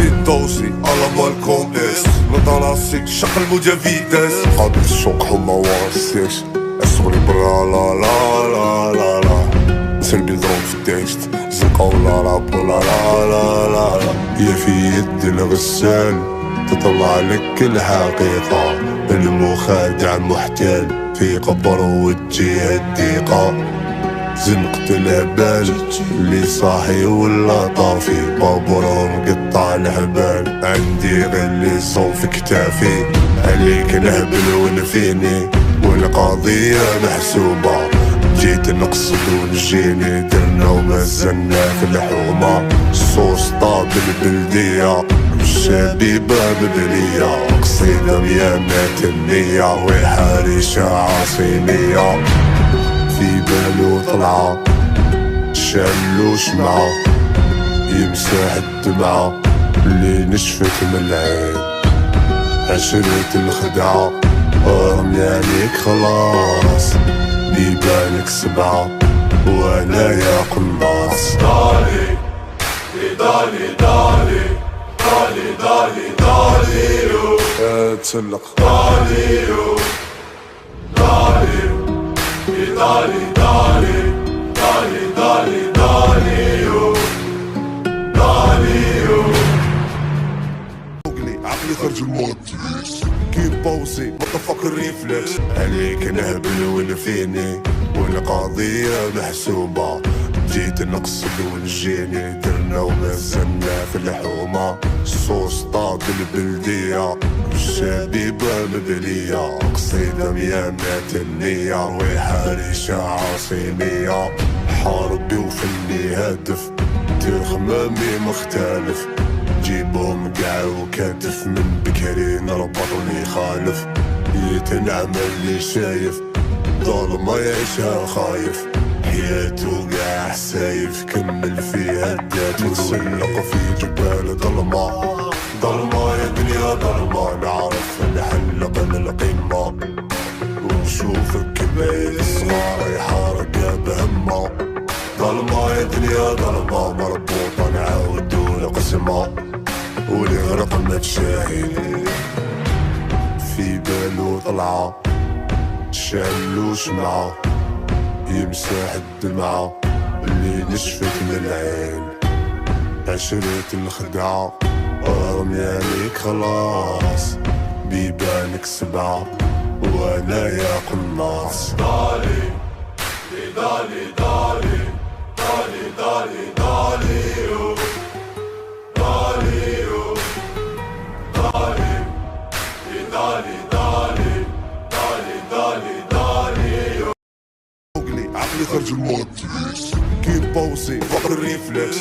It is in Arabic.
زيد دوسي على بالكون اس نضع راسي شق الموجة فيتاس قابل الشوق حما وغسيش اسغلي برا لا لا لا لا لا سلبي ضروب في الديشت زنقة ولا راب ولا لا لا لا لا هي في يد الغسال تطلع لك الحقيقة المخادع محتال في قبر وجه الضيقة زنقة الهبال اللي صاحي ولا طافي بابورهم قطع الهبال عندي غير اللي صوف كتافي عليك نهبل ونفيني والقضية محسوبة جيت نقصد ونجيني درنا وما زلنا في الحومة الصوص طاب البلدية الشبيبة ببلية قصيدة ميامات النية وحارشة عاصمية في بالو طلعة شالو شمعة يمسح الدمعة اللي نشفت من العين عشرة الخدعة رميانيك خلاص بيبانك سبعة وانا يا قناص دالي دالي دالي دالي دالي داليو تسلق داليو داليو دالي دالي دالي دالي داليو داليو عقلي خرج الموت كيف بوسي مطفق الريفلكس عليك نهبل ونفيني والقضية محسوبة جيت نقصد ونجيني درنا وما زلنا في الحومة الصوص طاب البلدية الشبيبة مبلية قصيدة ميامات النية وحارشة عاصمية حاربي وفني هادف خمامي مختلف جيبهم قاع وكاتف من بكري نربط اللي خالف يتنعم اللي شايف ظلمة يعيشها خايف حياته قاع سايف كمل فيها الدات وتسلق في جبال ظلمة ظلمة يا دنيا ظلمة نعرف نحلق للقمة ونشوفك كبير الصغار يحارق بهمة ظلمة يا دنيا ظلمة مربوطة نعاودو لقسمة واللي غرق ما تشاهد في بالو طلعة شالو شمعة يمسح الدمعة اللي نشفت من العين عشرة الخدعة رميانيك خلاص بيبانك سبعة وانا يا قناص دالي دالي دالي دالي دالي داليو داليو دالي دالي دالي دالي دالي داليو عقلي خرج الموت كيف بوسي فقر الريفلكس